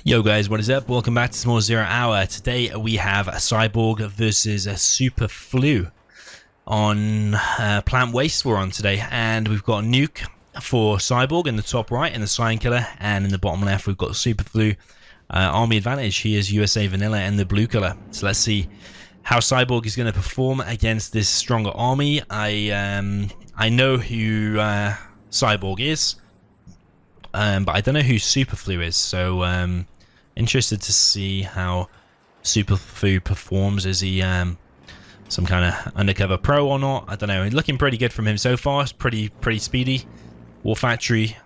Yo guys, what is up? Welcome back to Small Zero Hour. Today we have a Cyborg versus a Super Flu on Plant Waste we're on today. And we've got Nuke for Cyborg in the top right in the Cyan Killer, and in the bottom left we've got Super Flu. Army advantage, he is USA Vanilla in the blue color. So let's see how Cyborg is going to perform against this stronger army. I know who Cyborg is, but I don't know who Super Flu is, so interested to see how Super Flu performs. Is he some kind of undercover pro or not? I don't know. He's looking pretty good from him so far. It's pretty speedy. War Factory,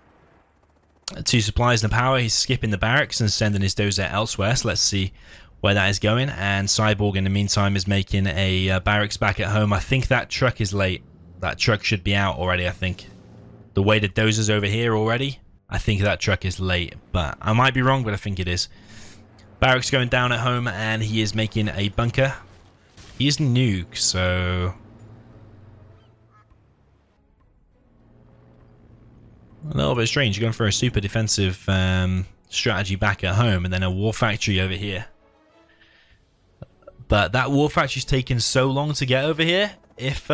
2 supplies and power. He's skipping the barracks and sending his dozer elsewhere. So let's see where that is going. And Cyborg in the meantime is making a barracks back at home. I think that truck is late. That truck should be out already, I think. The way the dozer's over here already, I think that truck is late, but I might be wrong, but I think it is. Barracks going down at home, and he is making a bunker. He is Nuke, so a little bit strange. You're going for a super defensive strategy back at home, and then a war factory over here. But that war factory's taken so long to get over here. If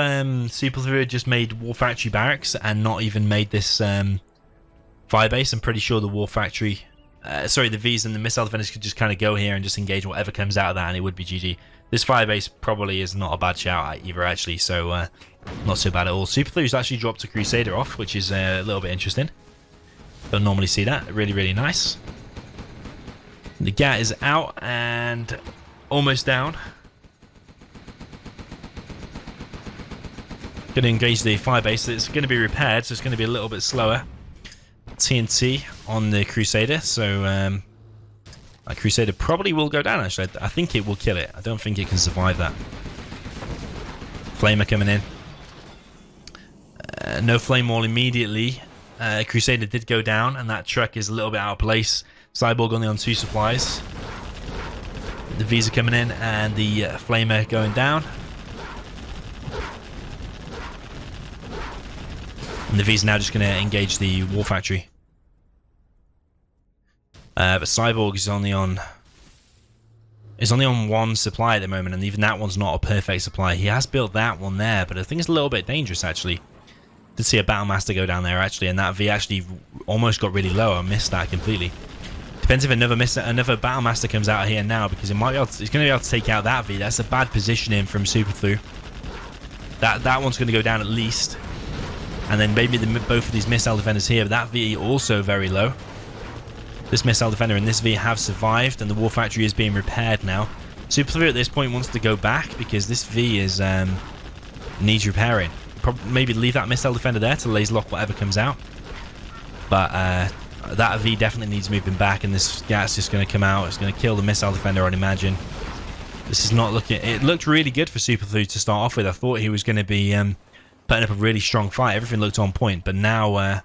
Super Flu had just made war factory barracks and not even made this fire base, I'm pretty sure the war factory, the V's and the missile defenders could just kind of go here and just engage whatever comes out of that, and it would be GG. This fire base probably is not a bad shout either, actually, so not so bad at all. Super Flu's actually dropped a Crusader off, which is a little bit interesting. Don't normally see that. Really nice. The GAT is out and almost down. Going to engage the fire base. It's going to be repaired, so it's going to be a little bit slower. TNT on the Crusader, so that Crusader probably will go down. Actually, I think it will kill it. I don't think it can survive that. Flamer coming in. No flame wall immediately. Crusader did go down, and that truck is a little bit out of place. Cyborg only on 2 supplies. The V's are coming in, and the Flamer going down. And the V's now just going to engage the war factory. But Cyborg is only on 1 supply at the moment, and even that one's not a perfect supply. He has built that one there, but I think it's a little bit dangerous actually. Did see a Battlemaster go down there actually, and that V actually almost got really low. I missed that completely. Depends if another Battlemaster comes out here now, because it's going to be able to take out that V. That's a bad positioning from Super Flu. That one's going to go down at least. And then maybe both of these missile defenders here, but that V also very low. This missile defender and this V have survived, and the war factory is being repaired now. Super Flu at this point wants to go back because this V is needs repairing. Maybe leave that missile defender there to laser lock whatever comes out. But that V definitely needs moving back, and this gas just going to come out. It's going to kill the missile defender, I'd imagine. This is not looking... It looked really good for Super Flu to start off with. I thought he was going to be putting up a really strong fight. Everything looked on point, but now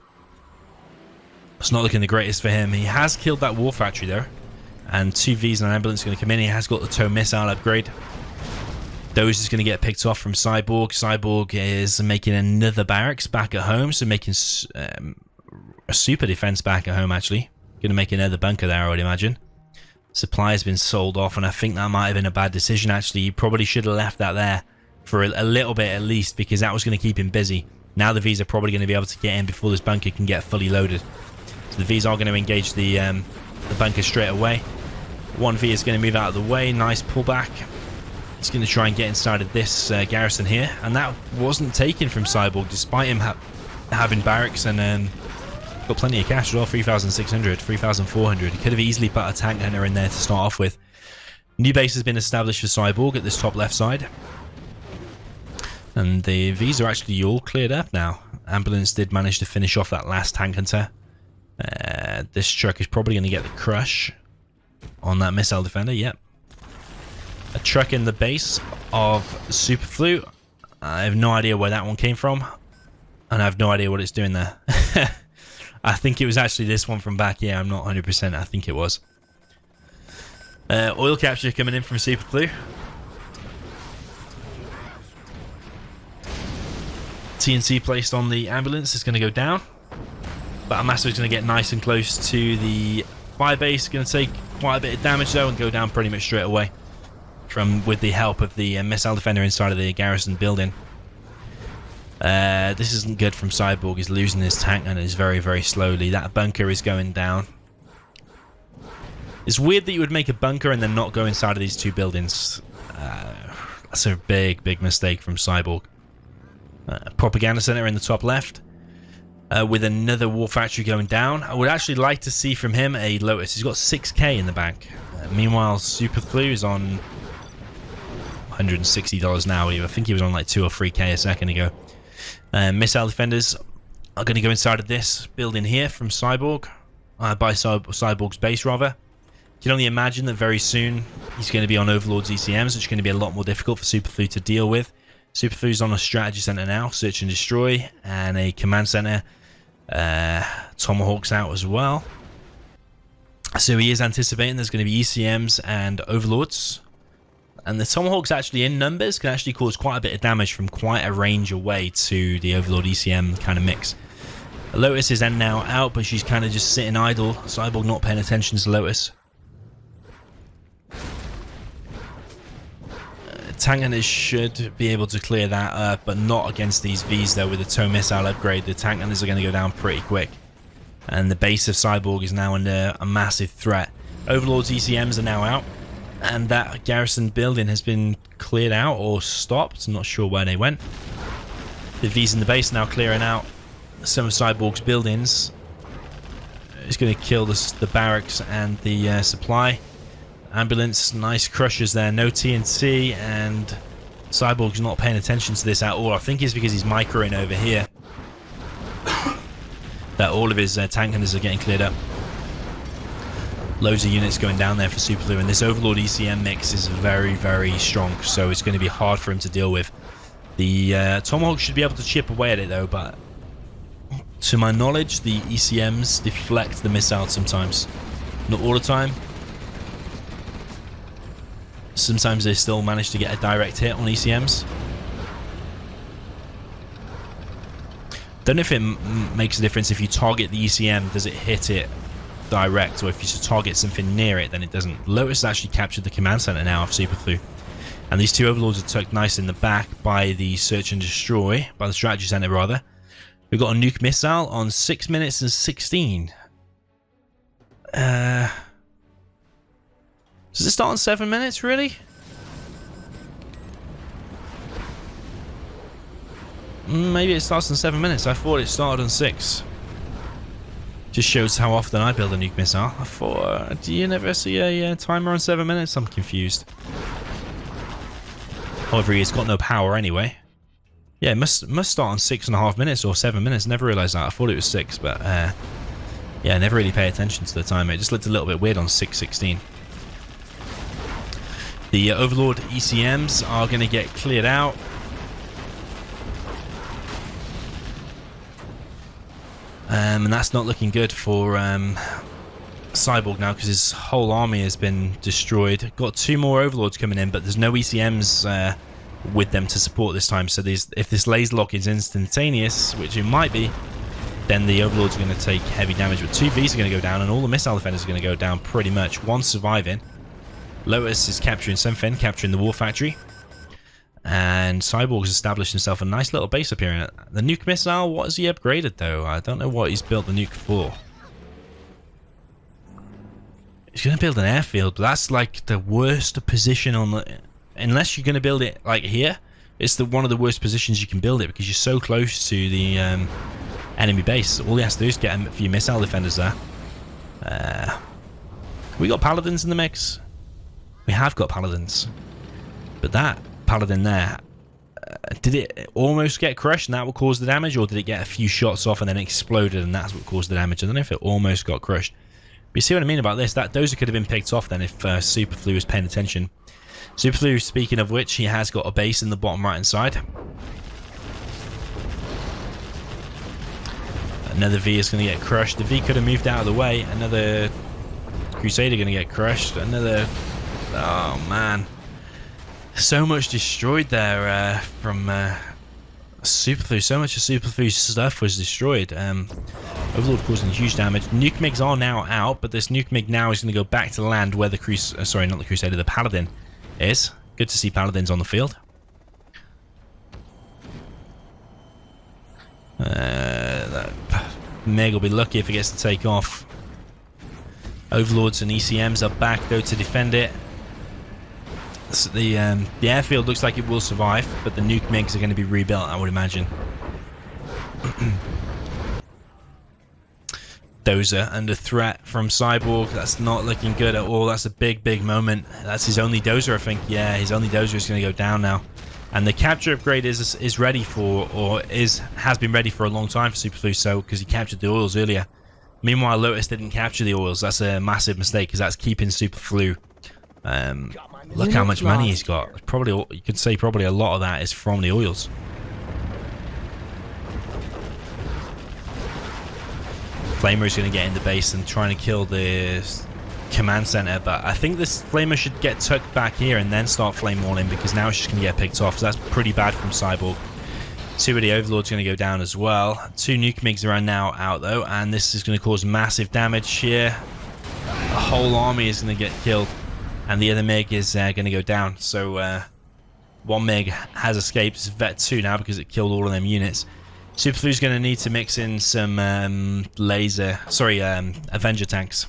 it's not looking the greatest for him. He has killed that war factory though, and 2 V's and an ambulance are going to come in. He has got the tow missile upgrade. Those is going to get picked off from Cyborg. Cyborg is making another barracks back at home, so making a super defense back at home actually. Going to make another bunker there, I would imagine. Supply has been sold off, and I think that might have been a bad decision actually. He probably should have left that there for a little bit at least, because that was going to keep him busy. Now the V's are probably going to be able to get in before this bunker can get fully loaded. So the V's are going to engage the bunker straight away. 1 V is going to move out of the way. Nice pullback. He's going to try and get inside of this garrison here, and that wasn't taken from Cyborg despite him having barracks and got plenty of cash as well. 3,600, 3,400. He could have easily put a tank hunter in there to start off with. New base has been established for Cyborg at this top left side. And the V's are actually all cleared up now. Ambulance did manage to finish off that last tank hunter. This truck is probably going to get the crush on that missile defender. Yep. A truck in the base of Super Flu. I have no idea where that one came from, and I have no idea what it's doing there. I think it was actually this one from back here. I'm not 100%. I think it was. Oil capture coming in from Super Flu. TNC placed on the ambulance is going to go down. Battlemaster is going to get nice and close to the fire base. Going to take quite a bit of damage though and go down pretty much straight away with the help of the missile defender inside of the garrison building. This isn't good from Cyborg. He's losing his tank and is very, very slowly. That bunker is going down. It's weird that you would make a bunker and then not go inside of these two buildings. That's a big, big mistake from Cyborg. Propaganda center in the top left. With another war factory going down. I would actually like to see from him a Lotus. He's got 6k in the bank. Meanwhile, Super Flu is on $160 now. I think he was on like 2 or 3k a second ago. Missile defenders are going to go inside of this building here from Cyborg. By Cyborg's base, rather. You can only imagine that very soon he's going to be on Overlord's ECMs, which is going to be a lot more difficult for Super Flu to deal with. Super Flu's on a strategy center now, search and destroy, and a command center. Tomahawk's out as well. So he is anticipating there's going to be ECMs and Overlords. And the Tomahawks actually in numbers can actually cause quite a bit of damage from quite a range away to the Overlord ECM kind of mix. Lotus is then now out, but she's kind of just sitting idle. Cyborg not paying attention to Lotus. Tank hunters should be able to clear that up, but not against these Vs though. With the tow missile upgrade, the tank hunters are going to go down pretty quick. And the base of Cyborg is now under a massive threat. Overlord's ECMs are now out. And that garrison building has been cleared out or stopped. I'm not sure where they went. The V's in the base now clearing out some of Cyborg's buildings. It's going to kill the barracks and the supply. Ambulance, nice crushers there. No TNT, and Cyborg's not paying attention to this at all. I think it's because he's microing over here that all of his tank hunters are getting cleared up. Loads of units going down there for Super Flu, and this Overlord ECM mix is very, very strong, so it's going to be hard for him to deal with. The Tomahawk should be able to chip away at it though, but to my knowledge, the ECMs deflect the missile sometimes. Not all the time. Sometimes they still manage to get a direct hit on ECMs. Don't know if it makes a difference if you target the ECM, does it hit it direct, or if you target something near it, then it doesn't. Lotus has actually captured the command center now of Super Flu. And these two Overlords are tucked nice in the back by the search and destroy, by the strategy center rather. We've got a nuke missile on 6 minutes and 16. Does it start on 7 minutes, really? Maybe it starts in 7 minutes. I thought it started on 6. Just shows how often I build a nuke missile. I thought, do you never see a timer on 7 minutes? I'm confused. However, he's got no power anyway. Yeah, it must start on 6.5 minutes or 7 minutes. Never realised that. I thought it was 6, but yeah, I never really pay attention to the timer. It just looked a little bit weird on 6:16. The Overlord ECMs are going to get cleared out. And that's not looking good for Cyborg now, because his whole army has been destroyed. Got 2 more Overlords coming in, but there's no ECMs with them to support this time. So if this laser lock is instantaneous, which it might be, then the Overlords are going to take heavy damage. But 2 Vs are going to go down, and all the missile defenders are going to go down pretty much. 1 surviving. Lotus is capturing something, capturing the war factory. And Cyborg's established himself a nice little base up here. The nuke missile, what has he upgraded though? I don't know what he's built the nuke for. He's going to build an airfield, but that's like the worst position on the... Unless you're going to build it like here, it's one of the worst positions you can build it, because you're so close to the enemy base. All he has to do is get a few missile defenders there. We got paladins in the mix. We have got paladins, but that paladin there, did it almost get crushed and that will cause the damage, or did it get a few shots off and then exploded and that's what caused the damage? I don't know if it almost got crushed. But you see what I mean about this? That dozer could have been picked off then if Super Flu was paying attention. Super Flu, speaking of which, he has got a base in the bottom right hand side. Another V is going to get crushed. The V could have moved out of the way. Another Crusader going to get crushed. Another... Oh man, so much destroyed there from Super Flu. So much of Super Flu's stuff was destroyed. Overlord causing huge damage. Nuke MiGs are now out, but this Nuke MiG now is going to go back to land where the sorry, not the Crusader, the Paladin is. Good to see Paladins on the field. That MiG will be lucky if it gets to take off. Overlords and ECMs are back though to defend it. So the airfield looks like it will survive, but the Nuke MiGs are going to be rebuilt, I would imagine. Dozer under threat from Cyborg. That's not looking good at all. That's a big moment. That's his only Dozer, I think. Yeah, his only Dozer is going to go down now. And the capture upgrade is ready for, or has been ready for a long time for Superflu, so because he captured the oils earlier. Meanwhile, Lotus didn't capture the oils. That's a massive mistake because that's keeping Superflu. Look how much money he's got. Probably, you could say probably a lot of that is from the oils. Flamer is going to get in the base and trying to kill the command center, but I think this Flamer should get tucked back here and then start flame walling, because now it's just going to get picked off. So that's pretty bad from Cyborg. 2 of the Overlords going to go down as well. 2 Nuke MiGs are now out though, and this is going to cause massive damage here. The whole army is going to get killed, and the other MiG is going to go down. So one MiG has escaped. It's Vet 2 now because it killed all of them units. Superflu's going to need to mix in some Avenger tanks.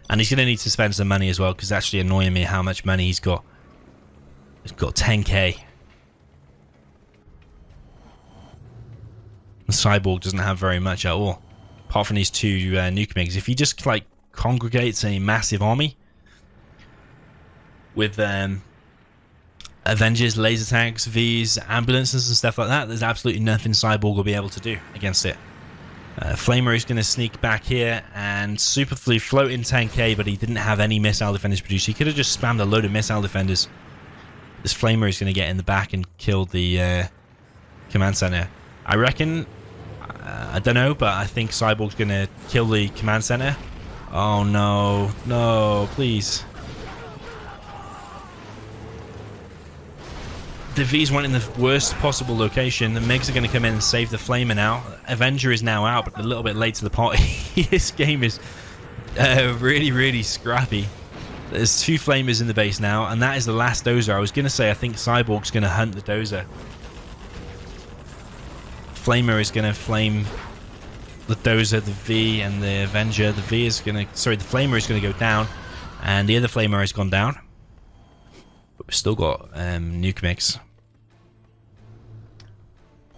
And he's going to need to spend some money as well, because it's actually annoying me how much money he's got. He's got 10k. The Cyborg doesn't have very much at all, apart from these 2 Nuke MiGs. If he just like congregates a massive army with Avengers, laser tanks, Vs, ambulances and stuff like that, there's absolutely nothing Cyborg will be able to do against it. Flamer is going to sneak back here, and Superflu floating 10k, but he didn't have any missile defenders produced. He could have just spammed a load of missile defenders. This Flamer is going to get in the back and kill the command center. I reckon, I don't know, but I think Cyborg's going to kill the command center. Oh no, no, please. The V's went in the worst possible location. The MiGs are going to come in and save the Flamer now. Avenger is now out, but a little bit late to the party. This game is really scrappy. There's 2 Flamers in the base now, and that is the last Dozer. I was going to say I think Cyborg's going to hunt the Dozer. Flamer is going to flame the Dozer, the V, and the Avenger. The V is going to... Sorry, the Flamer is going to go down, and the other Flamer has gone down. But we've still got Nuke MiGs.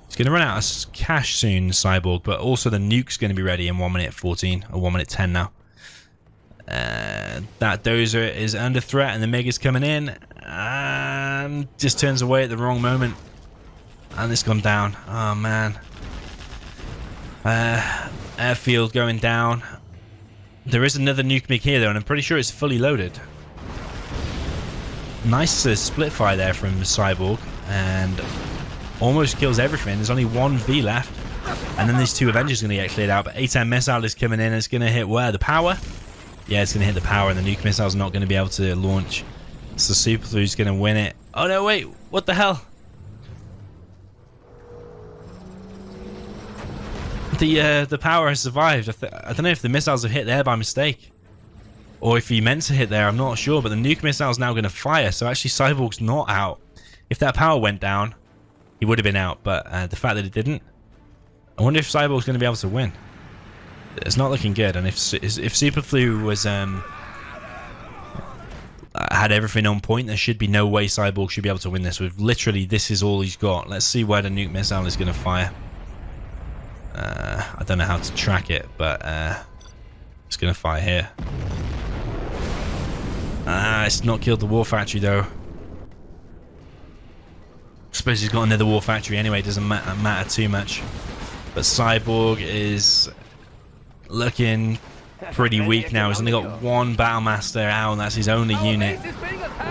It's going to run out of cash soon, Cyborg, but also the Nuke's going to be ready in 1 minute 14, or 1 minute 10 now. That Dozer is under threat, and the MiG is coming in, and just turns away at the wrong moment. And it's gone down. Oh, man. Airfield going down. There is another Nuke MiG here, though, and I'm pretty sure it's fully loaded. Nice split fire there from Cyborg, and almost kills everything. There's only 1 V left, and then these 2 Avengers are going to get cleared out. But A-10 missile is coming in. It's going to hit where? The power? Yeah, it's going to hit the power, and the Nuke missile's not going to be able to launch. So Superflu's going to win it. Oh no, wait, what the hell? The power has survived. I don't know if the missiles have hit there by mistake, or if he meant to hit there, I'm not sure, but the Nuke missile is now going to fire, so actually Cyborg's not out. If that power went down, he would have been out, but the fact that it didn't, I wonder if Cyborg's going to be able to win. It's not looking good, and if Superflu was had everything on point, there should be no way Cyborg should be able to win this. With literally, this is all he's got. Let's see where the Nuke missile is going to fire. I don't know how to track it, but it's going to fire here. It's not killed the war factory though. I suppose he's got another war factory anyway, it doesn't matter too much. But Cyborg is looking pretty weak now. He's only got 1 Battlemaster out, and that's his only unit.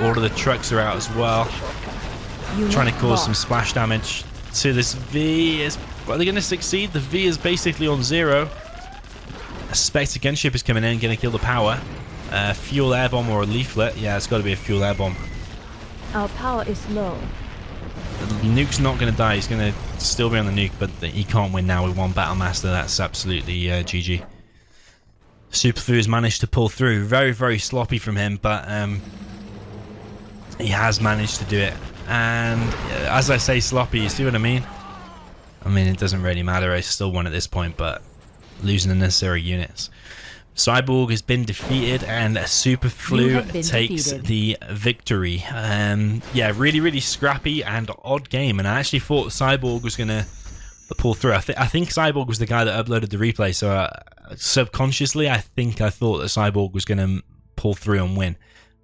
All of the trucks are out as well. Trying to cause some splash damage to this V. Are they going to succeed? The V is basically on 0. A Spectre gunship is coming in, going to kill the power. Fuel air bomb or a leaflet. Yeah, it's got to be a fuel air bomb. Our power is low. Nuke's not going to die. He's going to still be on the Nuke, but he can't win now with one Battle Master. That's absolutely GG. Superflu has managed to pull through. Very, very sloppy from him, but he has managed to do it. And as I say sloppy, you see what I mean? I mean, it doesn't really matter. I still won at this point, but losing the necessary units. Cyborg has been defeated, and Superflu takes the victory. Yeah, really, really scrappy and odd game. And I actually thought Cyborg was going to pull through. I think Cyborg was the guy that uploaded the replay, so subconsciously I thought that Cyborg was going to pull through and win.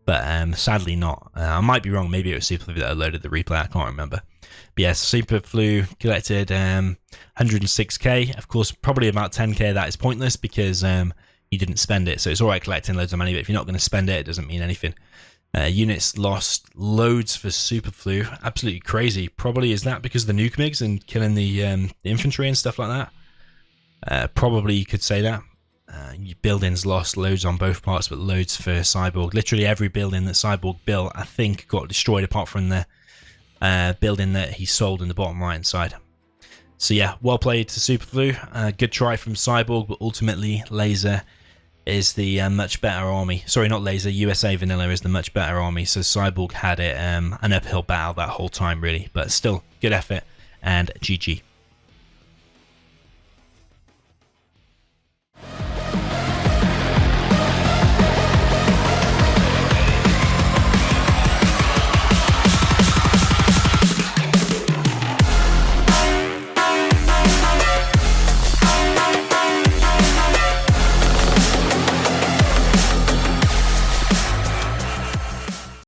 But sadly not. I might be wrong. Maybe it was Superflu that uploaded the replay. I can't remember. But yes, Superflu collected 106k. Of course, probably about 10k of that is pointless because you didn't spend it. So it's alright collecting loads of money, but if you're not going to spend it, it doesn't mean anything. Units lost loads for Superflu. Absolutely crazy. Probably is that because of the nuke migs and killing the infantry and stuff like that? Probably you could say that. Buildings lost loads on both parts, but loads for Cyborg. Literally every building that Cyborg built, I think, got destroyed apart from the building that he sold in the bottom right hand side. So yeah, well played to Superflu. Good try from Cyborg, but ultimately Laser is the much better army. Sorry, not Laser. USA Vanilla is the much better army. So Cyborg had it an uphill battle that whole time, really. But still, good effort and GG.